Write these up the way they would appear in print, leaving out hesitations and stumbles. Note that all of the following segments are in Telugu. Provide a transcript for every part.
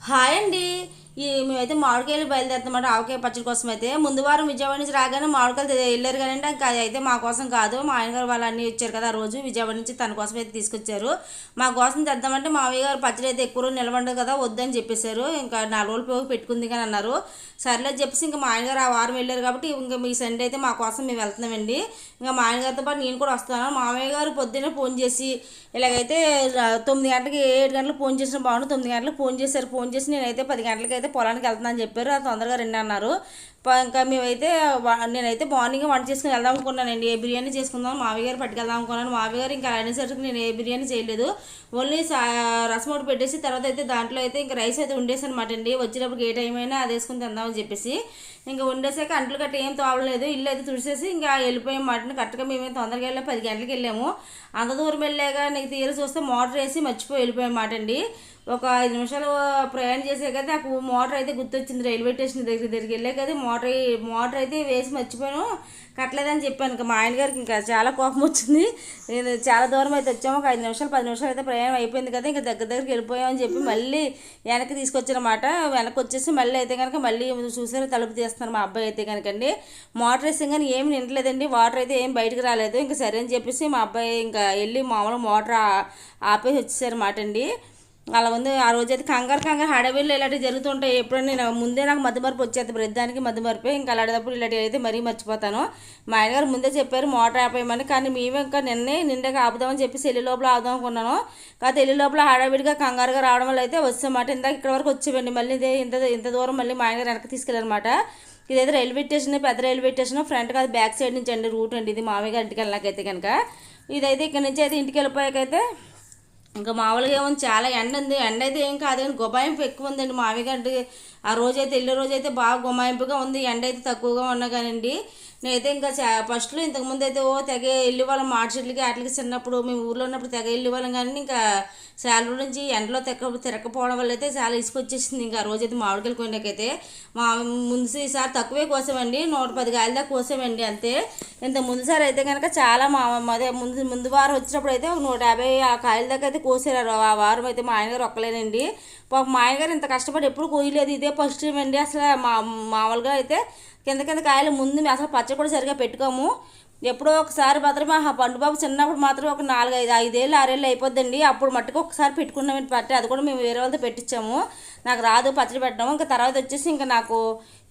హాయ్ అండి. మేమైతే మామిడికాయలు బయలుదేరుతామంట ఆవకాయ పచ్చడి కోసం. అయితే ముందు వారం విజయవాడ నుంచి రాగానే మామిడికాయలు వెళ్ళారు కానీ ఇంకా అది అయితే మా కోసం కాదు, మా ఆయనగారు వాళ్ళు అన్నీ ఇచ్చారు కదా. ఆ రోజు విజయవాడ నుంచి తన కోసం అయితే తీసుకొచ్చారు. మా కోసం తెద్దామంటే మామయ్య గారు పచ్చడి అయితే ఎక్కువ రోజు నిలబడదు కదా, వద్దని చెప్పేశారు. ఇంకా 4 రోజులు పోయి పెట్టుకుంది కానీ అన్నారు. సర్లే చెప్పేసి ఇంకా మా ఆయనగారు ఆ వారం వెళ్ళారు కాబట్టి ఇంకా మీ సండే అయితే మా కోసం మేము వెళ్తున్నామండి. ఇంకా మా ఆయనగారితో పాటు నేను కూడా వస్తాను. మామయ్య గారు పొద్దున్నే ఫోన్ చేసి ఇలాగైతే 9 గంటలకి 7 గంటలకు ఫోన్ చేసిన బాగుండు, 9 గంటలకు ఫోన్ చేశారు. ఫోన్ చేసి నేనైతే 10 గంటలకి అయితే పొలానికి వెళ్తున్నా అని చెప్పారు. అది తొందరగా రండి అన్నారు. ఇంకా మేమైతే నేనైతే మార్నింగ్ వంట చేసుకుని వెళ్దాం అనుకున్నానండి. ఏ బిర్యానీ చేసుకుందాం మామయ్య గారు పట్టుకెళ్దాం అనుకున్నాను. మామయ్య గారు ఇంకా అనేసరికి నేను ఏ బిర్యానీ చేయలేదు. ఓన్లీ రసం ఒకటి పెట్టేసి తర్వాత అయితే దాంట్లో అయితే ఇంకా రైస్ అయితే ఉండేసి అనమాట అండి. వచ్చేటప్పుడు ఏ టైం అయినా అది వేసుకుని తిందామని చెప్పేసి ఇంకా ఉండేసాక అంట్లు గట్ట ఏం తోవలేదు. ఇల్లు అయితే తుడిసేసి ఇంకా వెళ్ళిపోయాం మాట. కరెక్ట్గా మేమేం తొందరగా వెళ్ళాం, 10 గంటలకు వెళ్ళాము. అంత దూరం వెళ్ళాక నీకు తీరు చూస్తే మోటార్ వేసి మర్చిపోయి వెళ్ళిపోయాం మాట అండి. ఒక 5 నిమిషాలు ప్రయాణం చేసే కదా నాకు మోటార్ అయితే గుర్తొచ్చింది. రైల్వే స్టేషన్ దగ్గరికి వెళ్ళే కదా మోటార్ అయితే వేసి మర్చిపోయాను, కట్టలేదని చెప్పాను. ఇంకా మా ఆయన గారికి ఇంకా చాలా కోపం వచ్చింది. నేను చాలా దూరం అయితే వచ్చాము, ఒక 5 నిమిషాలు 10 నిమిషాలు అయితే ప్రయాణం అయిపోయింది కదా, ఇంకా దగ్గరికి వెళ్ళిపోయామని చెప్పి మళ్ళీ వెనక్కి తీసుకొచ్చారన్నమాట. వెనక్కి వచ్చేసి మళ్ళీ అయితే కనుక మళ్ళీ చూసారు తలుపు తీస్తున్నారు మా అబ్బాయి అయితే కనుకండి. మోటార్ వేసాం కానీ ఏమి నింటలేదండి, వాటర్ అయితే ఏం బయటకు రాలేదు. ఇంకా సరే అని చెప్పేసి మా అబ్బాయి ఇంకా వెళ్ళి మామూలు మోటార్ ఆపేసి వచ్చేసారన్నమాట అండి. అలా ఉంది ఆ రోజు అయితే. కంగారు హడావిడిలో ఇలాంటివి జరుగుతుంటాయి. ఎప్పుడైనా నేను ముందే నాకు మధ్యమరపు వచ్చేది, ప్రతిదానికి మధ్యమరిపోయి ఇంకా అలాంటప్పుడు ఇలాంటివి అయితే మరీ మర్చిపోతాను. మా ఆయనగారు ముందే చెప్పారు మోటార్ ఆపేయమని, కానీ మేము ఇంకా నిండాక ఆపుదామని చెప్పి సెల్లి లోపల ఆపుదాం అనుకున్నాను. కాకపోతే ఎల్లి లోపల హడావిడిగా కంగారుగా రావడం వల్ల అయితే వచ్చామాట. ఇందాక ఇక్కడ వరకు వచ్చేవండి, మళ్ళీ ఇదే ఇంత దూరం మళ్ళీ మా ఆయనగారు వెనక్కి తీసుకెళ్ళారనమాట. ఇదైతే రైల్వే స్టేషన్, పెద్ద రైల్వే స్టేషన్. ఫ్రంట్ కాదు బ్యాక్ సైడ్ నుంచి అండి రూట్ అండి ఇది మామయ్య గారి ఇంటికి వెళ్ళాకైతే కనుక. ఇదైతే ఇక్కడ నుంచి అయితే ఇంటికి వెళ్ళిపోయాకైతే ఇంకా మామూలుగా ఏముంది, చాలా ఎండ ఉంది. ఎండ అయితే ఏం కాదు కానీ గుబాయింపు ఎక్కువ ఉందండి మామయ్య గారి. ఆ రోజైతే వెళ్ళే రోజైతే బాగా గుమాయింపుగా ఉంది, ఎండ అయితే తక్కువగా ఉన్నా కానండి. నేనైతే ఇంకా ఫస్ట్లో ఇంతకుముందు అయితే తెగ వెళ్ళేవాళ్ళం మాట చెట్లకి వాటికి. చిన్నప్పుడు మేము ఊర్లో ఉన్నప్పుడు తెగ వెళ్ళేవాళ్ళం కానీ ఇంకా శాలరీ నుంచి ఎండలో తిరగకపోవడం వల్ల అయితే చాలా ఇసుకొచ్చేసింది. ఇంకా ఆ రోజైతే మామిడికాయలు కొనకైతే ముందు ఈసారి తక్కువే కోసామండి, 110 కాయల దాకా కోసామండి అంతే. ఇంత ముందుసారి అయితే కనుక చాలా అదే ముందు వారం వచ్చినప్పుడు అయితే 150 ఆ కాయల దాకా అయితే కోసారు. ఆ వారం అయితే మా ఆయనగారు ఒక్కలేనండి. మా ఆయనగారు ఇంత కష్టపడి ఎప్పుడు కోయలేదు, ఇదే ఫస్ట్ టైం అండి. అసలు మామూలుగా అయితే కింద కాయలు ముందు మేము అసలు పచ్చడి కూడా సరిగా పెట్టుకోము. ఎప్పుడో ఒకసారి మాత్రం ఆ పండు బాబు చిన్నప్పుడు మాత్రం ఒక 4, 5 6 ఏళ్ళు అయిపోద్దండి. అప్పుడు మట్టుకు ఒకసారి పెట్టుకున్నామని పట్టి, అది కూడా మేము వేరే వాళ్ళతో పెట్టించాము. నాకు రాదు పచ్చడి పెట్టడం. ఇంకా తర్వాత వచ్చేసి ఇంకా నాకు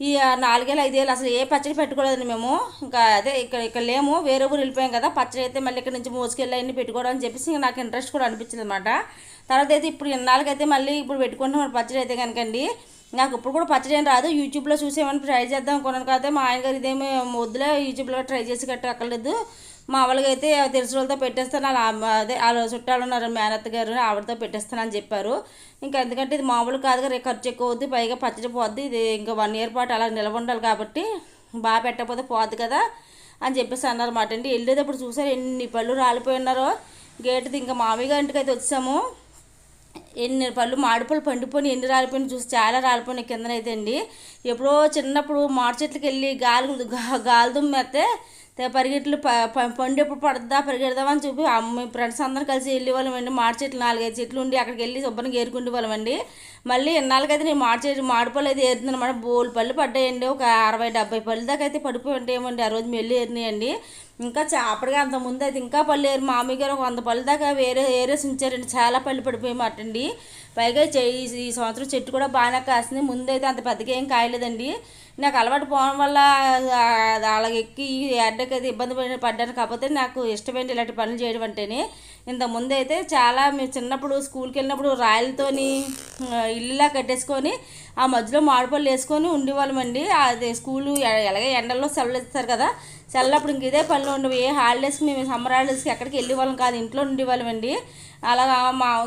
ఈ 4 ఏళ్ళు 5 ఏళ్ళు అసలు ఏ పచ్చడి పెట్టుకోలేదండి మేము. ఇంకా అదే ఇక్కడ లేము, వేరే ఊరు వెళ్ళిపోయాం కదా. పచ్చడి అయితే మళ్ళీ ఇక్కడ నుంచి మోసుకెళ్ళి అన్నీ పెట్టుకోవడం అని చెప్పేసి ఇంకా నాకు ఇంట్రెస్ట్ కూడా అనిపించింది అనమాట. తర్వాత అయితే ఇప్పుడు ఇన్నాళ్ళకైతే మళ్ళీ ఇప్పుడు పెట్టుకుంటున్నాం పచ్చడి అయితే కనుకండి. నాకు ఇప్పుడు కూడా పచ్చడి ఏం రాదు, యూట్యూబ్లో చూసి ఏమైనా ట్రై చేద్దాం అనుకున్నాను. కాకపోతే మా ఆయనగారు ఇదేమీ వద్దులే యూట్యూబ్లో ట్రై చేసి అక్కర్లేదు, మామూలుగా అయితే తెలిసిన వాళ్ళతో పెట్టేస్తాను. అదే వాళ్ళ చుట్టాలు ఉన్నారు మేనత్త గారు, ఆవిడతో పెట్టేస్తాను అని చెప్పారు. ఇంకా ఎందుకంటే ఇది మామూలు కాదుగా, రేపు ఖర్చు ఎక్కువ అవుద్ది, పైగా పచ్చడి పోద్ది. ఇది ఇంకా 1 ఇయర్ పాటు అలా నిలవ ఉండాలి కాబట్టి బాగా పెట్టకపోతే పోద్ది కదా అని చెప్పేసి అన్నారన్నమాట అండి. వెళ్ళేటప్పుడు చూసారు ఎన్ని పళ్ళు రాలిపోయి ఉన్నారో గేటుది. ఇంకా మామయ్య గారి ఇంటికి అయితే వచ్చాము. ఎన్ని పళ్ళు మామిడిపళ్ళు పండిపోయి ఎన్ని రాలిపోయినా చూసి చాలా రాలిపోయినాయి కిందనైతే అండి. ఎప్పుడో చిన్నప్పుడు మామిడి చెట్లకి వెళ్ళి గాలి దుమ్మెత్తే పరిగెట్లు పండు ఎప్పుడు పడుతుందా పరిగెడదామని చెప్పి అమ్మ ఫ్రెండ్స్ అందరం కలిసి వెళ్ళేవాళ్ళం అండి. మామిడి చెట్లు 4, 5 చెట్లు ఉండి అక్కడికి వెళ్ళి శుభ్రంగా ఏరుకుంటే వాళ్ళం అండి. మళ్ళీ ఎన్నాళ్ళకైతే నేను మామిడిపళ్ళు అయితే ఏరుతుంది అనమాట. బోల్ పళ్ళు పడ్డాయండి, ఒక 60, 70 పళ్ళు దాకా అయితే పడిపోయి ఉంటాయేమండి. ఆ రోజు మెల్లి ఏరినాయండి. ఇంకా అప్పటికే అంత ముందు అయితే ఇంకా పళ్ళు ఏరు మామయ్య గారు ఒక 100 పళ్ళు దాకా ఏరేసి ఉంచారండి. చాలా పళ్ళు పడిపోయామటండి. పైగా ఈ సంవత్సరం చెట్టు కూడా బాగానే కాసింది. ముందైతే అంత పెద్దగా ఏం కాయలేదండి. నాకు అలవాటు పోవడం వల్ల అలాగే ఎక్కి అడ్డకైతే ఇబ్బంది పడ్డాను. కాకపోతే నాకు ఇష్టమైంది ఇలాంటి పనులు చేయడం అంటేనే. ఇంతకుముందు అయితే చాలా మేము చిన్నప్పుడు స్కూల్కి వెళ్ళినప్పుడు రాయలతోని ఇల్లులా కట్టేసుకొని ఆ మధ్యలో మామిడిపళ్ళు వేసుకొని ఉండేవాళ్ళమండి. అది స్కూలు ఎలాగే ఎండల్లో సెలవులు ఇస్తారు కదా, సెలవులప్పుడు ఇంక ఇదే పనులు ఉండవు. ఏ హాలిడేస్కి మేము సమ్మర్ హాలిడేస్కి ఎక్కడికి వెళ్ళేవాళ్ళం కాదు, ఇంట్లో ఉండేవాళ్ళమండి. అలాగా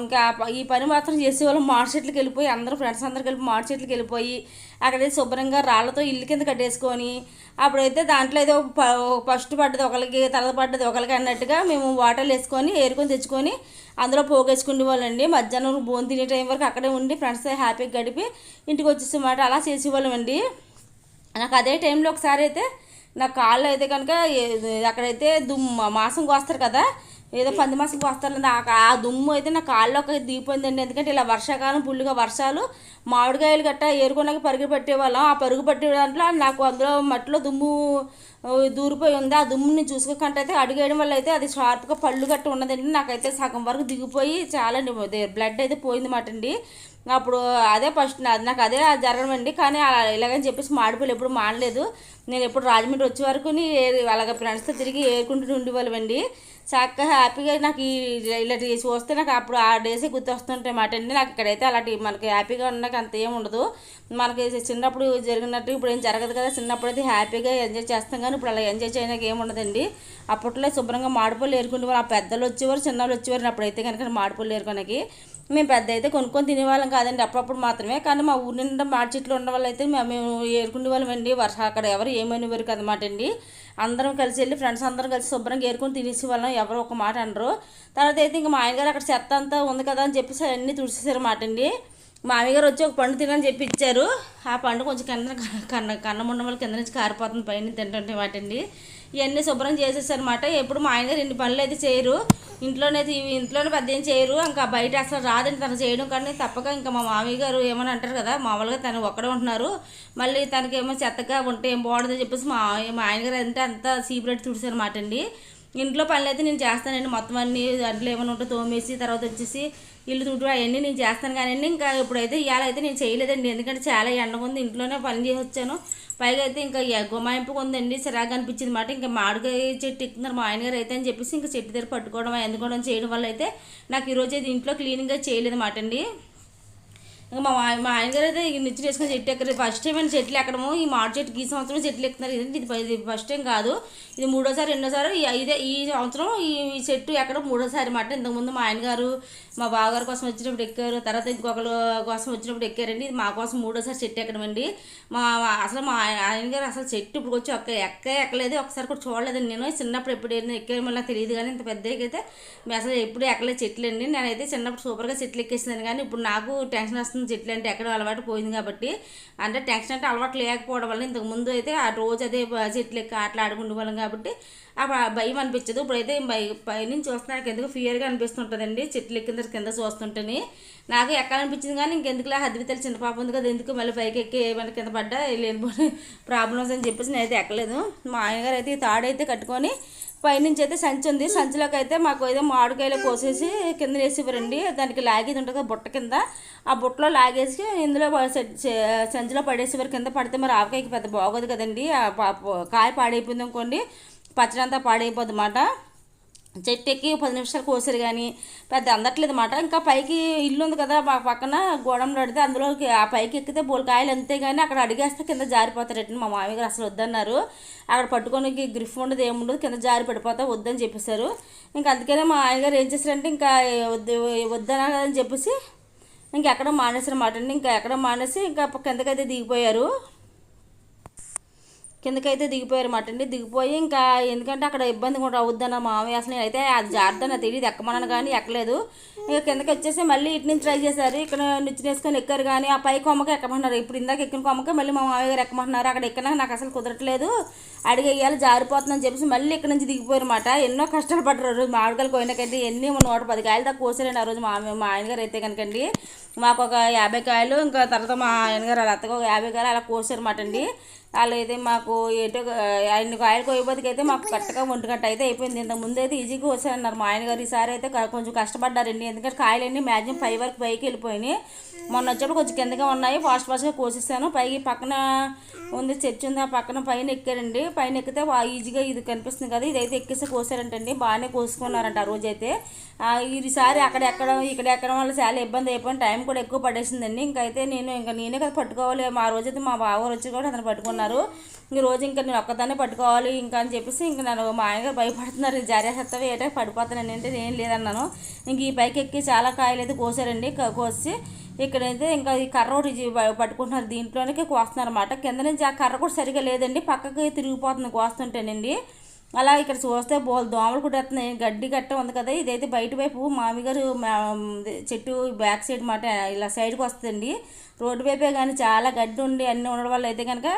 ఇంకా ఈ పని మాత్రం చేసేవాళ్ళం. మామిడి చెట్లకి వెళ్ళిపోయి అందరూ ఫ్రెండ్స్ అందరు కలిపి మామిడి చెట్లకి వెళ్ళిపోయి అక్కడైతే శుభ్రంగా రాళ్ళతో ఇల్లు కింద కట్టేసుకొని అప్పుడైతే దాంట్లో ఏదో ఫస్ట్ పడ్డది ఒకరికి, తర్వాత పడ్డది ఒకరికి అన్నట్టుగా మేము వాటర్లు వేసుకొని ఏరుకొని తెచ్చుకొని అందులో పోగేసుకునే వాళ్ళండి. మధ్యాహ్నం భోజనం తినే టైం వరకు అక్కడే ఉండి ఫ్రెండ్స్తో హ్యాపీగా గడిపి ఇంటికి వచ్చేసేమాట అలా చేసేవాళ్ళం అండి. నాకు అదే టైంలో ఒకసారి అయితే నా కాళ్ళు అయితే కనుక అక్కడైతే మాసం కోస్తారు కదా, ఏదో పంది మాసం వస్తారండి. ఆ దుమ్ము అయితే నా కాళ్ళలోకి దిగిపోయిందండి. ఎందుకంటే ఇలా వర్షాకాలం ఫుల్గా వర్షాలు మామిడికాయలు గట్టా ఏరుకోవడానికి పరుగు పెట్టేవాళ్ళం. ఆ పరుగు పెట్టే దాంట్లో నాకు అందులో మట్టిలో దుమ్ము దూరిపోయి ఉంది. ఆ దుమ్ముని చూసుకోకుండా అయితే అడిగేయడం వల్ల అయితే అది షార్ప్గా పళ్ళు గట్ట ఉన్నదండి. నాకైతే సగం వరకు దిగిపోయి చాలా బ్లడ్ అయితే పోయింది మాట అండి. అప్పుడు అదే ఫస్ట్ నాకు అదే జరగడం అండి. కానీ ఇలాగని చెప్పేసి మాడిపోయి ఎప్పుడు మాడలేదు. నేను ఎప్పుడు రాజమండ్రి వచ్చే వరకు అలాగ ఫ్రెండ్స్తో తిరిగి ఏరుకుంటూ ఉండేవాళ్ళమండి. చక్కగా హ్యాపీగా నాకు ఇలా చూస్తే నాకు అప్పుడు ఆ డేసే గుర్తొస్తుంటాయి మాట అండి. నాకు ఇక్కడైతే అలాంటి మనకి హ్యాపీగా ఉన్నాక అంత ఏం ఉండదు. మనకి చిన్నప్పుడు జరిగినట్టు ఇప్పుడు ఏం జరగదు కదా. చిన్నప్పుడు అయితే హ్యాపీగా ఎంజాయ్ చేస్తాం, కానీ ఇప్పుడు అలా ఎంజాయ్ చేయడానికి ఏమి ఉండదండి. అప్పట్లో శుభ్రంగా మాడిపళ్ళు ఏరుకునేవారు. ఆ పెద్దలు వచ్చేవారు, చిన్నవాళ్ళు వచ్చేవారు. అప్పుడైతే కనుక మాడిపళ్ళు ఏరుకోడానికి మేము పెద్ద అయితే కొనుక్కొని తినేవాళ్ళం కాదండి, అప్పుడప్పుడు మాత్రమే. కానీ మా ఊరి నిండా మాడి చెట్లు ఉండడం వల్ల అయితే మేము ఏరుకునే వాళ్ళం అండి. అక్కడ ఎవరు ఏమనేవారు కదన్నమాట అండి. అందరం కలిసి వెళ్ళి ఫ్రెండ్స్ అందరం కలిసి శుభ్రంగా ఏరుకొని తినేసి వాళ్ళం, ఎవరు ఒక మాట అనరు. తర్వాత అయితే ఇంకా మా ఆయనగారు అక్కడ చెత్త అంతా ఉంది కదా అని చెప్పేసి అన్నీ తుడిచేసారు మాట అండి. మా మామయ్యగారు వచ్చి ఒక పండు తినని చెప్పి ఇచ్చారు. ఆ పండు కొంచెం కన్నముండం వల్ల కింద నుంచి కారిపోతుంది పైన తింటుంటే వాటండి. ఇవన్నీ శుభ్రం చేసేసారన్నమాట. ఎప్పుడు మా ఆయనగారు ఇన్ని పనులు అయితే చేయరు, ఇంట్లోనే పెద్ద ఏం చేయరు. ఇంకా బయట అసలు రాదండి తను చేయడం. కానీ తప్పక ఇంకా మా మామయ్య గారు ఏమని అంటారు కదా, మామూలుగా తను ఒక్కడే ఉంటున్నారు, మళ్ళీ తనకేమో చెత్తగా ఉంటే ఏం బాగుంటుందని చెప్పేసి మా ఆయనగారు అంటే అంతా సీపరేట్ తుడిసారన్నమాట అండి. ఇంట్లో పనులు అయితే నేను చేస్తానండి, మొత్తం అన్నీ దాంట్లో ఏమైనా ఉంటే తోమేసి తర్వాత వచ్చేసి ఇల్లు తుడు అవన్నీ నేను చేస్తాను. కానీ ఇంకా ఇప్పుడైతే ఇవాళ అయితే నేను చేయలేదండి, ఎందుకంటే చాలా ఎండగా ఉంది. ఇంట్లోనే పని చేసి వచ్చాను. పైగా అయితే ఇంకా గుమాయింపు ఉందండి, చిరాగా అనిపించింది మాట. ఇంకా మామిడికాయ చెట్టు ఎక్కుతున్నారు మా ఆయనగారు అయితే అని చెప్పేసి ఇంకా చెట్టు దగ్గర పట్టుకోవడం ఎందుకోవడం చేయడం వల్ల అయితే నాకు ఈరోజు అయితే ఇంట్లో క్లీనింగ్గా చేయలేదు మాట అండి. ఇంకా మా ఆయనగారు అయితే నిచ్చెన వేసుకొని చెట్టు ఎక్కరు. ఫస్ట్ టైం అయినా చెట్లు ఎక్కడము, ఈ మామిడి చెట్టుకి ఈ సంవత్సరం చెట్లు ఎక్కుతున్నారు. ఇది ఫస్ట్ టైం కాదు, ఇది మూడోసారి రెండోసారి ఈ సంవత్సరం ఈ చెట్టు ఎక్కడం మూడోసారి మాట. ఇంతకుముందు మా ఆయనగారు మా బావగారి కోసం వచ్చినప్పుడు ఎక్కారు, తర్వాత ఇంకొకరు కోసం వచ్చినప్పుడు ఎక్కారండి. ఇది మా కోసం మూడోసారి చెట్టు ఎక్కడం అండి. అసలు మా ఆయనగారు అసలు చెట్టు ఇప్పుడు వచ్చి ఎక్కలేదు, ఒకసారి కూడా చూడలేదండి. నేను చిన్నప్పుడు ఎప్పుడు ఎక్కారు మళ్ళీ తెలియదు, కానీ ఇంత పెద్దకైతే అసలు ఎప్పుడు ఎక్కలేదు చెట్లు అండి. నేనైతే చిన్నప్పుడు సూపర్గా చెట్లు ఎక్కేసిందని, కానీ ఇప్పుడు నాకు టెన్షన్ వస్తుంది చెట్లు అంటే ఎక్కడో అలవాటు పోయింది కాబట్టి. అంటే టెన్షన్ అంటే అలవాటు లేకపోవడం వల్ల ఇంతకుముందు అయితే ఆ రోజు అదే చెట్లు ఎక్కి ఆటలు ఆడుకునే వాళ్ళం కాబట్టి ఆ భయం అనిపించదు. ఇప్పుడైతే పైనుంచి చూస్తున్నాక ఎందుకు ఫియర్గా అనిపిస్తుంటుందండి చెట్లు ఎక్కిన కింద చూస్తుంటేనే. నాకు ఎక్కాలనిపించింది, కానీ ఇంకెందుకులా హద్వితలు చిన్న పాప ఉంది కదా, ఎందుకు మళ్ళీ పైకి ఎక్కి ఏమైనా కింద పడ్డా లేనిపోయిన ప్రాబ్లమ్స్ అని చెప్పేసి నేనైతే ఎక్కలేదు. మా ఆయనగారు అయితే ఈ తాడైతే కట్టుకొని పైనుంచి అయితే సంచి ఉంది, సంచిలోకి అయితే మాకు ఏదో మామిడికాయలు కోసేసి కింద వేసివ్వరండి. దానికి లాగేది ఉంటుంది కదా బుట్ట కింద, ఆ బుట్టలో లాగేసి ఇందులో సంచిలో పడేసేవారు. కింద పడితే మరి ఆవకాయకి పెద్ద బాగోదు కదండి, కాయ పాడైపోయింది అనుకోండి పచ్చడి అంతా పాడైపోద్ది అన్నమాట. చెట్టు ఎక్కి 10 నిమిషాలు కోసారు కానీ పెద్ద అందట్లేదు అన్నమాట. ఇంకా పైకి ఇల్లు ఉంది కదా మా పక్కన గోడంలో అడితే అందులోకి ఆ పైకి ఎక్కితే బోలకాయలు అంతే, కానీ అక్కడ అడిగేస్తే కింద జారిపోతారట. మా మామయ్య గారు అసలు వద్దన్నారు, అక్కడ పట్టుకోనికి గ్రిఫ్ ఉండదు ఏముండదు, కింద జారి పడిపోతా వద్దని చెప్పేశారు. ఇంకా అందుకనే మా ఆయనగారు ఏం చేశారంటే ఇంకా వద్దనని చెప్పేసి ఇంకెక్కడ మానేసారు అన్నమాట అండి. ఇంకా ఎక్కడ మానేసి ఇంకా కిందకైతే దిగిపోయారు మాట అండి. దిగిపోయి ఇంకా ఎందుకంటే అక్కడ ఇబ్బంది కూడా అవుద్దన్న మామయ్య. అసలు నేనైతే అది జాగ్రత్త తెలియదు, ఎక్కమన్నాను కానీ ఎక్కలేదు. ఇక కిందకి వచ్చేసి మళ్ళీ ఇటు నుంచి ట్రై చేశారు, ఇక్కడ నిచ్చెన వేసుకొని ఎక్కారు కానీ ఆ పై కొమ్మకి ఎక్కమంటున్నారు. ఇప్పుడు ఇందాక ఎక్కిన కొమ్మకే మళ్ళీ మా మామయ్య గారు ఎక్కమంటున్నారు. అక్కడ ఎక్కినా నాకు అసలు కుదరట్లేదు, అడిగేయాలి జారిపోతుందని చెప్పేసి మళ్ళీ ఇక్కడ నుంచి దిగిపోయారు అన్నమాట. ఎన్నో కష్టాలు పడ్డారు. మామిడికాయలు కోయినకంటే ఎన్ని 110 కాయలు దాకా కోసారండి ఆ రోజు మా ఆయనగారు అయితే కనుకండి. మాకు ఒక 50 కాయలు, ఇంకా తర్వాత మా ఆయనగారు అలా అత్తగా ఒక 50 కాయలు అలా కోసారన్నమాట అండి. అలా అయితే మాకు ఎటో 5 కాయలు కోయబోతుకి అయితే మాకు కరెక్ట్గా 1 గంట అయితే అయిపోయింది. ఇంతకుముందు అయితే ఈజీగా కోసారన్నారు మా ఆయనగారు. ఈసారి అయితే కొంచెం కష్టపడ్డారండి, ఎందుకంటే కాయలన్నీ మ్యాక్సిమం 5 వరకు పైకి వెళ్ళిపోయినాయి. మొన్న వచ్చేప్పుడు కొంచెం కిందగా ఉన్నాయి, ఫాస్ట్గా కోసేసాను. పైకి పక్కన ఉంది చర్చి ఉంది, ఆ పక్కన పైన ఎక్కారండి. పైన ఎక్కితే ఈజీగా ఇది కనిపిస్తుంది కదా, ఇదైతే ఎక్కేసి కోసారంటండి. బాగానే కోసుకున్నారంట ఆ రోజైతే. ఈసారి అక్కడ ఎక్కడం ఇక్కడ ఎక్కడం వల్ల చాలా ఇబ్బంది అయిపోయింది, టైం కూడా ఎక్కువ పడేసిందండి. ఇంకైతే నేనే కదా పట్టుకోవాలి. ఆ రోజైతే మా బావగారు వచ్చి కూడా అతను పట్టుకున్నారు. ఈ రోజు ఇంకా నేను ఒక్కదాన్నే పట్టుకోవాలి ఇంకా అని చెప్పేసి ఇంకా నన్ను మా ఆయనగారు భయపడుతున్నారు, జారేసేస్తావే ఏటో పడిపోతానండి అంటే నేను లేదన్నాను. ఇంక ఈ పైకి ఎక్కి చాలా కాయలు అయితే కోసారండి. కోసి ఇక్కడైతే ఇంకా ఈ కర్ర ఒకటి పట్టుకుంటున్నారు, దీంట్లోనే కోస్తున్నారు అన్నమాట. కింద నుంచి ఆ కర్ర కూడా సరిగా లేదండి, పక్కకి తిరిగిపోతుంది కోస్తుంటేనండి. అలా ఇక్కడ చూస్తే దోమలు కుట్టేస్తున్నాయి, గడ్డి గట్ట ఉంది కదా. ఇదైతే బయట వైపు మామిగారు చెట్టు బ్యాక్ సైడ్ మాట ఇలా సైడ్కి వస్తుందండి, రోడ్డు వైపే. కానీ చాలా గడ్డి ఉండి అన్నీ ఉండడం వల్ల అయితే కనుక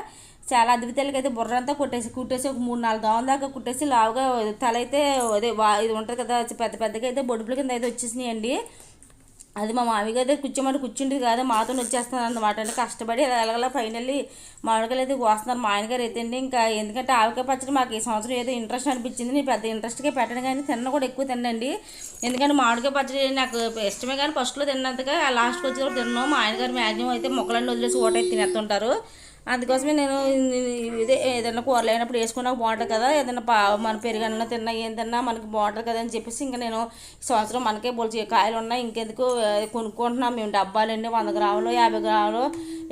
చాలా అద్భుతాలకి అయితే బుర్ర అంతా కుట్టేసి ఒక 3-4 దోమల దాకా కుట్టేసి లావుగా తల అయితే అదే ఇది ఉంటుంది కదా పెద్ద పెద్దగా అయితే బొడుపుల కింద అయితే వచ్చేసినాయండి. అది మా మామయ్య అయితే కూర్చుండేది కాదు, మాతో వచ్చేస్తాను అన్నమాట. అంటే కష్టపడి ఎలాగలా ఫైనల్లీ మామిడికాయలు అయితే కోస్తున్నారు మా ఆయనగారు అయితే అండి. ఇంకా ఎందుకంటే ఆవకాయ పచ్చడి మాకు ఈ సంవత్సరం ఏదో ఇంట్రెస్ట్ అనిపించింది. నేను పెద్ద ఇంట్రెస్ట్గా పెట్టడం కానీ తిన్న కూడా ఎక్కువ తినండి. ఎందుకంటే మామిడికాయ పచ్చడి నాకు ఇష్టమే కానీ ఫస్ట్లో తిన్నంతగా లాస్ట్కి వచ్చి కూడా తిన్నాను. మా ఆయనగారు మ్యాక్సిమం అయితే మొక్కలన్నీ వదిలేసి ఓటైతే తినేస్తుంటారు. అందుకోసమే నేను ఇదే ఏదైనా కూరలు అయినప్పుడు వేసుకున్నాక బాగుంటుంది కదా, ఏదైనా మన పెరుగన్నా తిన్నా ఏం తిన్నా మనకి బాగుంటుంది కదా అని చెప్పేసి ఇంకా నేను సంవత్సరం మనకే బోల్చి కాయలు ఉన్నాయి ఇంకెందుకు కొనుక్కుంటున్నాం మేము. డబ్బాలండి 100 గ్రాములు 50 గ్రాములు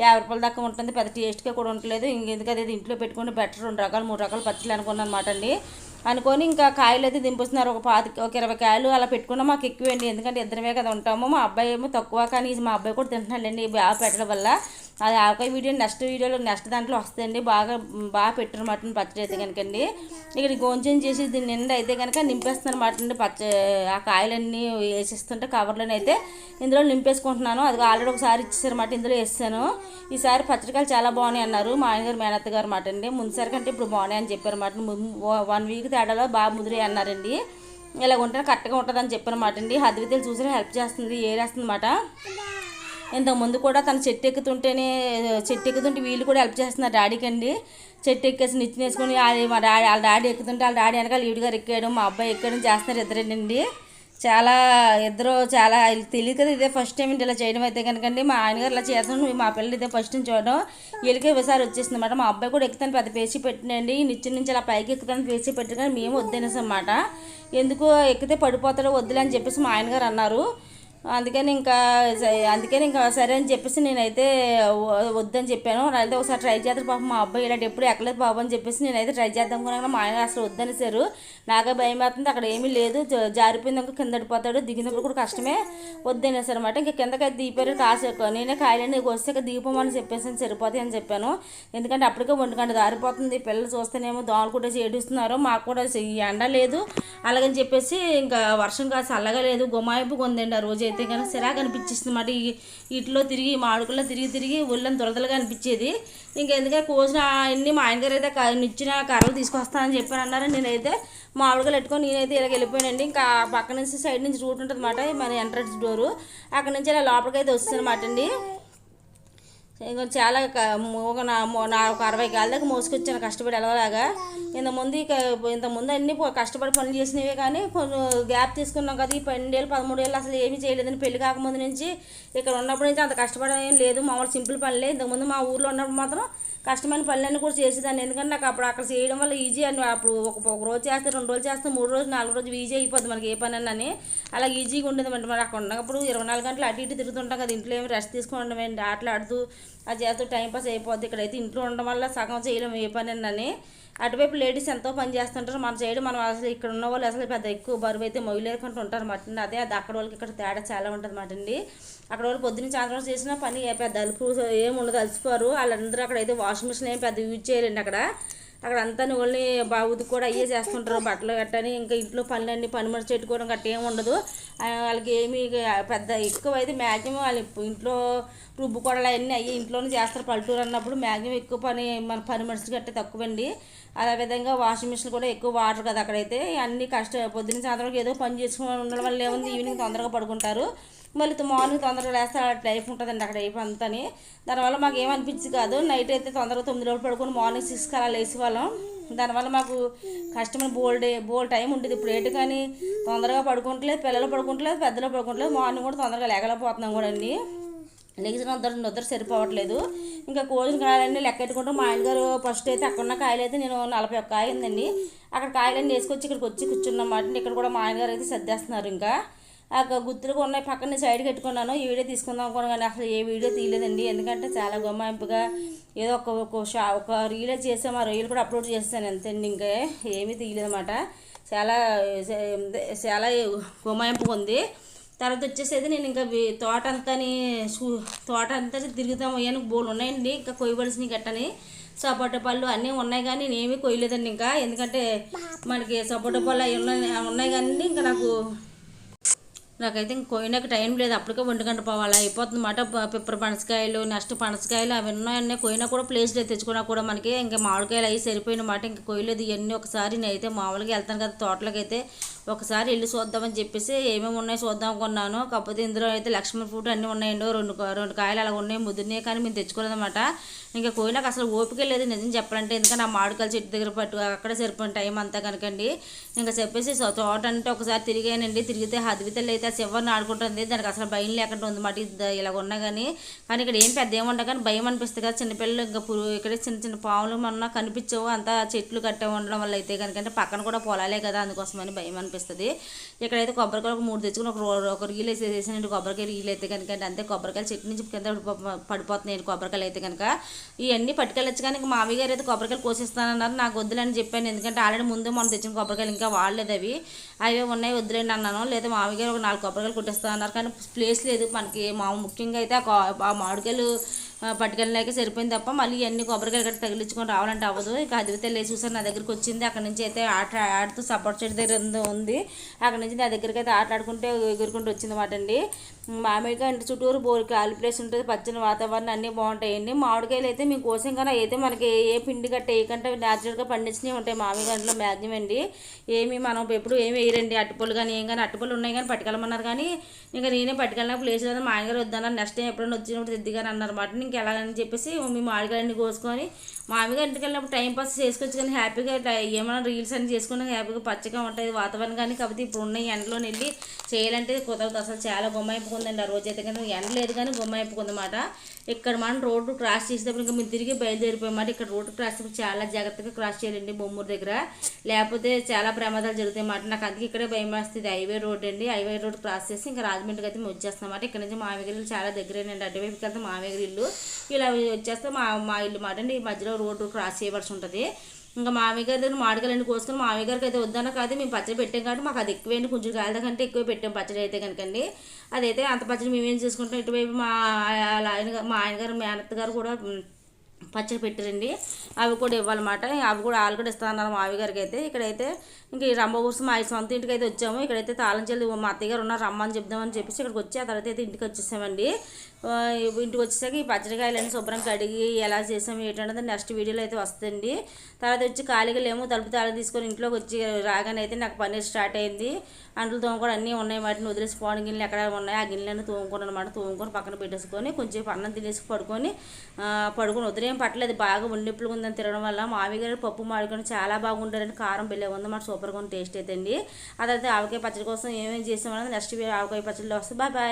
50 రూపాయల దాకా ఉంటుంది, పెద్ద టేస్ట్గా కూడా ఉండలేదు. ఇంకెందుకు అది ఇంట్లో పెట్టుకుంటే బెటర్ 2 రకాలు 3 రకాలు పచ్చళ్ళు అనుకున్నాను అనమాట అండి. అనుకొని ఇంకా కాయలు అయితే దింపుస్తున్నారు. ఒక 20 కాయలు అలా పెట్టుకున్నా మాకు ఎక్కువండి, ఎందుకంటే ఇద్దరమే కదా ఉంటాము. మా అబ్బాయి ఏమో తక్కువ, కానీ మా అబ్బాయి కూడా తింటున్నాడండి బాగా పెట్టడం వల్ల. అది ఆవకాయ వీడియో నెక్స్ట్ దాంట్లో వస్తుందండి. బాగా పెట్టారు మటన్ పచ్చడి అయితే కనుకండి. ఇక్కడ గోంచెం చేసి దీన్ని నిండా అయితే కనుక నింపేస్తున్నారు మటన్ ఆ కాయలన్నీ వేసిస్తుంటే కవర్లోనే అయితే ఇందులో నింపేసుకుంటున్నాను. అది ఆల్రెడీ ఒకసారి ఇచ్చేసారన్నమాట, ఇందులో వేస్తాను. ఈసారి పచ్చడికాయలు చాలా బాగున్నాయి అన్నారు మా ఆయనగారు మేనత్త గారు మాట అండి. ముందుసారి కంటే ఇప్పుడు బాగున్నాయి అని చెప్పారు మాట. 1 వీక్ తేడాలో బాగా ముదిరే అన్నారండి. ఇలా ఉంటే కరెక్ట్గా ఉంటుందని చెప్పారన్నమాట అండి. అద్వితలు చూసినా హెల్ప్ చేస్తుంది, ఏరేస్తుంది అన్నమాట. ఇంతకుముందు కూడా తను చెట్టు ఎక్కుతుంటే వీళ్ళు కూడా హెల్ప్ చేస్తున్నారు డాడీకి అండి. చెట్టు ఎక్కేసి నిచ్చిన వేసుకొని వాళ్ళ డాడీ ఎక్కుతుంటే వాళ్ళ డాడీ వెనకాల ఈడు గారు ఎక్కాడు, మా అబ్బాయి ఎక్కడం చేస్తున్నారు ఇద్దరండి. ఇద్దరు చాలా తెలియదు కదా, ఇదే ఫస్ట్ టైం ఇలా చేయడం అయితే కనుకండి. మా ఆయనగారు ఇలా చేస్తాను, మా పిల్లలు ఇదే ఫస్ట్ టైం చూడడం. వీళ్ళకే ఒకసారి వచ్చేసింది అన్నమాట. మా అబ్బాయి కూడా ఎక్కుతాను పెద్ద పేసి పెట్టినండి, నిచ్చిన నుంచి అలా పైకి ఎక్కుతాను పేసి పెట్టి, కానీ మేము వద్దనేసాం అన్నమాట. ఎందుకు ఎక్కితే పడిపోతాడో వద్దులే అని చెప్పేసి మా ఆయనగారు అన్నారు. అందుకని ఇంకా సరే అని చెప్పేసి నేనైతే వద్దని చెప్పాను. అయితే ఒకసారి ట్రై చేద్దాం పాపం మా అబ్బాయి ఇలాంటి ఎప్పుడు ఎక్కలేదు బాబు అని చెప్పేసి నేనైతే ట్రై చేద్దాం కూడా మా ఆయన అసలు వద్దనేసారు. నాకే భయం అవుతుంది, అక్కడ ఏమీ లేదు, జారిపోయిందాక కింద పడిపోతాడు, దిగినప్పుడు కూడా కష్టమే, వద్దనేసారు అనమాట. ఇంకా కిందకి దిగిపోయారు నేనే కాయలన్నీ వస్తే దిగిపోమని చెప్పేసి సరిపోతాయి అని చెప్పాను. ఎందుకంటే అప్పటికే 1 గంట దారిపోతుంది, పిల్లలు చూస్తేనేమో దోమలు కూడా ఏడుస్తున్నారు, మాకు కూడా ఎండ లేదు అలాగని చెప్పేసి ఇంకా వర్షం కాదు చల్లగా లేదు, గుమాయింపు కొందండి ఆ రోజు అయితే కనుక సిరాగా అనిపించేస్తుంది అన్నమాట. వీటిలో తిరిగి మామిడికల్లో తిరిగి ఒళ్ళని దురదలుగా అనిపించేది. ఇంకెందుకంటే కోసిన అన్నీ మా ఆయనగారు అయితే నిచ్చిన కర్రలు తీసుకొస్తానని చెప్పాను అన్నారు. నేనైతే మామిడికాయలు పెట్టుకొని నేనైతే ఇలా వెళ్ళిపోయానండి. ఇంకా పక్క నుంచి సైడ్ నుంచి రూట్ ఉంటుంది అన్నమాట, మన ఎంట్రన్స్ డోరు, అక్కడ నుంచి ఇలా లోపలికి అయితే వస్తుంది అన్నమాట అండి. చాలా ఒక 60 కాళ్ళ దాకా మోసుకొచ్చాను కష్టపడి ఎలాగలాగా. ఇంతకుముందు అన్నీ కష్టపడి పనులు చేసినవే, కానీ కొంచెం గ్యాప్ తీసుకున్నాం కదా ఈ 12 ఏళ్ళు 13 ఏళ్ళు అసలు ఏమీ చేయలేదని. పెళ్లి కాకముందు నుంచి ఇక్కడ ఉన్నప్పటి నుంచి అంత కష్టపడడం ఏం లేదు, మామూలు సింపుల్ పనులే. ఇంతకుముందు మా ఊర్లో ఉన్నప్పుడు మాత్రం కష్టమైన పనులన్నీ కూడా చేసేదాన్ని, ఎందుకంటే నాకు అక్కడ చేయడం వల్ల ఈజీ అని. అప్పుడు ఒక రోజు చేస్తే 2 రోజులు చేస్తే 3 రోజులు 4 రోజులు ఈజీ అయిపోద్ది మనకి ఏ పని అని. అలా ఈజీగా ఉండేది మరి అక్కడ ఉన్నప్పుడు 24 గంటలు అటు ఇటు తిరుగుతుంటాం కదా, ఇంట్లో ఏమి రెస్ట్ తీసుకుంటాం ఏంటి, ఆటలాడుతూ అది చేస్తూ టైంపాస్ అయిపోద్ది. ఇక్కడైతే ఇంట్లో ఉండడం వల్ల సగం చేయలేము ఏ పని అని. అటువైపు లేడీస్ ఎంతో పని చేస్తుంటారు, మన సైడ్ మనం అసలు ఇక్కడ ఉన్న వాళ్ళు అసలు పెద్ద ఎక్కువ బరువు అయితే మొయ్యలేకుంటూ ఉంటారు అన్నమాట. అది అక్కడ వాళ్ళకి ఇక్కడ తేడా చాలా ఉంటుంది అన్నమాట అండి. అక్కడ వాళ్ళు పొద్దున్న సాయంత్రం చేసిన పని పెద్ద అలుపు ఏముండదు, అలసిపోరు వాళ్ళందరూ. అక్కడైతే వాషింగ్ మిషన్ ఏమి పెద్ద యూజ్ చేయరండి. అక్కడ అంతా ఓన్లీ బాగుది కూడా అయ్యే చేస్తుంటారు, బట్టలు గట్టని. ఇంకా ఇంట్లో పనులన్నీ పనిమడి చెట్టుకోవడం గట్ట ఏమి ఉండదు వాళ్ళకి. ఏమి పెద్ద ఎక్కువ అయితే మ్యాక్సిమం వాళ్ళు ఇంట్లో రుబ్బుకోవడాలు అవన్నీ అయ్యి ఇంట్లోనే చేస్తారు. పల్లెటూరు అన్నప్పుడు మ్యాక్సిమం ఎక్కువ మన పని మనిషి గట్టే తక్కువండి. అదేవిధంగా వాషింగ్ మిషన్ కూడా ఎక్కువ వాటర్ కదా అక్కడైతే. అన్ని పొద్దున్న సాయంత్రం ఏదో పని చేసుకుని ఉండడం వల్ల ఏముంది, ఈవినింగ్ తొందరగా పడుకుంటారు, మళ్ళీ మార్నింగ్ తొందరగా లేస్తే లైఫ్ ఉంటుందండి అక్కడ లైఫ్ అంతని. దానివల్ల మాకు ఏమనిపించింది కాదు. నైట్ అయితే తొందరగా 9 లోపు పడుకొని మార్నింగ్ 6కి అలా లేచి వాళ్ళం. దానివల్ల మాకు కష్టమైన బోల్ టైం ఉండేది. ఇప్పుడు ఏంటి కానీ తొందరగా పడుకుంటలేదు, పిల్లలు పడుకుంటలేదు, పెద్దలు పడుకుంటలేదు, మార్నింగ్ కూడా తొందరగా లేకపోతున్నాం కూడా అండి. లెగిసిన నిద్ర సరిపోవట్లేదు. ఇంకా కోసిన కాయలన్నీ లెక్కెట్టుకుంటాం. మా ఆయనగారు ఫస్ట్ అయితే అక్కడ ఉన్న కాయలు అయితే నేను 41 కాయ ఉందండి, అక్కడ కాయలన్నీ వేసుకొచ్చి ఇక్కడికి వచ్చి కూర్చున్నమాట. ఇక్కడ కూడా మా ఆయనగారు అయితే సర్దేస్తున్నారు. ఇంకా గుర్తులుగా ఉన్నాయి పక్కన సైడ్ పెట్టుకున్నాను, ఈ వీడియో తీసుకుందాం అనుకున్నాను కానీ అసలు ఏ వీడియో తీయలేదండి. ఎందుకంటే చాలా గుమ్మాయింపుగా ఏదో ఒక రీలే చేసాము, ఆ రీల్ కూడా అప్లోడ్ చేస్తాను అంతేండి, ఇంకా ఏమీ తీయలేదన్నమాట. చాలా గుమ్మాయింపుగా ఉంది. తర్వాత వచ్చేసేది నేను ఇంకా తోట అంతా తిరుగుతాము. అయ్యాను బోలు ఉన్నాయండి, ఇంకా కొయ్యబడిసినవి గట్టని సపోటా పళ్ళు అన్నీ ఉన్నాయి, కానీ నేను ఏమీ కొయ్యలేదండి ఇంకా. ఎందుకంటే మనకి సపోటా పళ్ళు అవి ఉన్నాయి కానీ ఇంకా నాకు నాకైతే ఇంక కోయినాక టైం లేదు, అప్పటికే 1 గంట పోవాలి అయిపోతుంది అన్నమాట. పిప్పర పనసకాయలు, నెక్స్ట్ పనసకాయలు అవి ఉన్నాయన్నీ కోయినా కూడా ప్లేస్ లేదు, తెచ్చుకున్నా కూడా మనకి ఇంకా మామిడికాయలు అవి సరిపోయినమాట. ఇంకా కొయ్యలేదు ఇవన్నీ. ఒకసారి నేనైతే మామూలుగా వెళ్తాను కదా తోటలోకి అయితే, ఒకసారి వెళ్ళి చూద్దామని చెప్పేసి ఏమేమి ఉన్నాయో చూద్దాం అనుకున్నాను. కాకపోతే ఇందులో అయితే లక్ష్మణ ఫ్రూట్ అన్నీ ఉన్నాయండి, రెండు కాయలు అలా ఉన్నాయి, ముదిరినాయి, కానీ మేము తెచ్చుకోలేదన్నమాట. ఇంకా కోయినాక అసలు ఓపిక లేదు నిజం చెప్పాలంటే, ఎందుకంటే ఆ మామిడికాయల చెట్టు దగ్గర అక్కడే సరిపోయిన టైం అంతా కనుకండి. ఇంకా చెప్పేసి తోట అంటే ఒకసారి తిరిగానండి. తిరిగితే హద్వితలు అయితే ఆ చివరిని ఆడుకుంటుంది, దానికి అసలు భయం లేకుండా ఉందన్నమాట. ఇలాగ ఉన్నా కానీ ఇక్కడ ఏం పెద్ద ఏముండదు కానీ భయం అనిపిస్తుంది కదా చిన్నపిల్లలు. ఇంకా ఇక్కడ చిన్న చిన్న పాములు మొన్న కనిపించవు, అంతా చెట్లు కట్టే ఉండడం వల్ల అయితే కనుకంటే పక్కన కూడా పొలాలే కదా, అందుకోసమని భయం అనిపిస్తుంది. ఇక్కడైతే కొబ్బరికాయలు ఒక 3 తెచ్చుకుని ఒక రీలు వేసేసానండి. కొబ్బరికాయ రీలు అయితే కనుక అంతే, కొబ్బరికాయలు చెట్టు నుంచి కింద పడిపోతున్నాయి కొబ్బరికాయలు అయితే కనుక. ఇవన్నీ పట్టుకెళ్ళచ్చు కానీ మామయ్య గారు అయితే కొబ్బరికాయలు కోసిస్తానన్నారు. నాకు వద్దులని చెప్పాను, ఎందుకంటే ఆల్రెడీ ముందు మనం తెచ్చిన కొబ్బరికాయలు ఇంకా వాడలేదు, అవే ఉన్నాయి వద్దులేండి అన్నాను. లేదా మామయ్య గారు ఒక 4 కొబ్బరికాయలు కొట్టేస్తా అన్నారు, కానీ ప్లేస్ లేదు మనకి. ముఖ్యంగా అయితే ఆ మామిడికాయలు పట్టుకెళ్ళలేక సరిపోయింది తప్ప మళ్ళీ ఇవన్నీ కొబ్బరికాయలు గట్రా తగిలించుకొని రావాలంటే అవ్వదు. ఇక అదివితే చూసారు నా దగ్గరికి వచ్చింది. అక్కడ నుంచి అయితే ఆడుతూ సపోర్ట్ చెట్టు దగ్గర ఉంది, అక్కడ నుంచి నా దగ్గరికి అయితే ఆడుకుంటే ఎగురుకుంటూ వచ్చింది అన్నమాట అండి. మామిడికాయ ఇంటి చుట్టూరు ఖాళీ ప్లేస్ ఉంటుంది, పచ్చని వాతావరణం అన్నీ బాగుంటాయండి. మామిడికాయలు అయితే మీకు కోసం కన్నా అయితే మనకి ఏ పిండి గట్ట వేయకంటే న్యాచురల్గా పండించినవి ఉంటాయి మామిడికాయలో మ్యాక్సిమం అండి. మనం ఎప్పుడు ఏమి వేయరండి, అట్టుపళ్ళు కానీ ఏం కానీ. అట్టుపళ్ళు ఉన్నాయి కానీ పట్టుకెళ్ళమన్నారు, కానీ ఇంకా నేనే పట్టుకెళ్ళిన ప్లేస్ లేదా మా ఆయన వద్దన్నారు. నెక్స్ట్ టైం ఎప్పుడైనా వచ్చినప్పుడు తెద్దిగాని అన్నారన్నమాట. ఇంక ఎలాగని చెప్పేసి మేము మామిడికాయలన్నీ కోసుకొని మామిడికాయ ఇంటికి వెళ్ళినప్పుడు టైం పాస్ చేసుకోవచ్చు, కానీ హ్యాపీగా ఏమైనా రీల్స్ అన్ని చేసుకుని హ్యాపీగా పచ్చగా ఉంటుంది వాతావరణం. కానీ కాకపోతే ఇప్పుడు ఉన్న ఎండలో వెళ్ళి చేయాలంటే కుదరదు, అసలు చాలా బొమ్మైపోకుందండి. ఆ రోజు అయితే కానీ ఎండ లేదు కానీ బొమ్మైపోకుందన్నమాట. ఇక్కడ మనం రోడ్డు క్రాస్ చేసేటప్పుడు ఇంకా మేము తిరిగి బయలుదేరిపోయామాట. ఇక్కడ రోడ్డు క్రాస్ చాలా జాగ్రత్తగా క్రాస్ చేయాలండి బొమ్మూరు దగ్గర, లేకపోతే చాలా ప్రమాదాలు జరుగుతాయి అన్నమాట. నాకు అందుకే ఇక్కడే భయం వేస్తుంది. హైవే రోడ్ అండి, హైవే రోడ్ క్రాస్ చేసి ఇంకా రాజమండ్రికి అయితే మేము వచ్చేస్తాం అన్నమాట. ఇక్కడ నుంచి మామయ్య ఇల్లు చాలా దగ్గరేనండి, అటువైపుకి వెళ్తే మామయ్య ఇల్లు, ఇలా వచ్చేస్తే మా ఇల్లు మాట అండి. ఈ మధ్యలో రోడ్డు క్రాస్ చేయవలసి ఉంటుంది. ఇంకా మామయ్య గారి దగ్గర మామిడికాయలన్నీ కోసుకొని మామయ్య గారికి అయితే వద్దన్నా కాదు, మేము పచ్చడి పెట్టాం కాబట్టి మాకు అది ఎక్కువైంది, కొంచెం కాయల కంటే ఎక్కువ పెట్టాం పచ్చడి అయితే కనుకండి. అదైతే అంత పచ్చడి మేమేం చేసుకుంటాం. ఇటువైపు మా ఆయన గారు మేనత్త గారు కూడా పచ్చడి పెట్టారండి, అవి కూడా ఇవ్వాలన్నమాట. అవి కూడా వాళ్ళు కూడా ఇస్తానన్నారు మావి గారికి అయితే. ఇక్కడైతే ఇంక ఈ రంభ కోసం మా సొంత ఇంటికి అయితే వచ్చాము. ఇక్కడైతే తాళం చెల్లి మా అత్తయ్య గారు ఉన్నారు, రమ్మని చెప్దామని చెప్పేసి ఇక్కడికి వచ్చి ఆ తర్వాత అయితే ఇంటికి వచ్చేసామండి. ఇంటికి వచ్చేసాక ఈ పచ్చడికాయలన్నీ శుభ్రం కడిగి ఎలా చేసాము ఏంటంటే నెక్స్ట్ వీడియోలో అయితే వస్తుంది. తర్వాత వచ్చి ఖాళీగా లేము, తలుపు తాళం తీసుకొని ఇంట్లోకి వచ్చి రాగానే అయితే నాకు పని స్టార్ట్ అయింది. అంట్లు తోముకోవడం అన్నీ ఉన్నాయి, వాటిని వదిలేసి పోవడం గిన్నెలు ఎక్కడ ఉన్నాయి ఆ గిన్నెలన్నీ తోముకోవడం అనమాట. తోముకొని పక్కన పెట్టేసుకొని కొంచెం అన్నం తినేసి పడుకొని ఉదయం పట్టలేదు, బాగా ఒండిప్పులు ఉందని తినడం వల్ల. మామయ్య గారు పప్పు మాడుకొని చాలా బాగుంటారని, కారం బెల్లే ఉంది మాట, సూపర్గా టేస్ట్ అయితే అండి. అదైతే ఆవకాయ పచ్చడి కోసం ఏమేమి చేసామన్నది నెక్స్ట్ ఆవకాయ పచ్చడిలో వస్తుంది. Bye bye.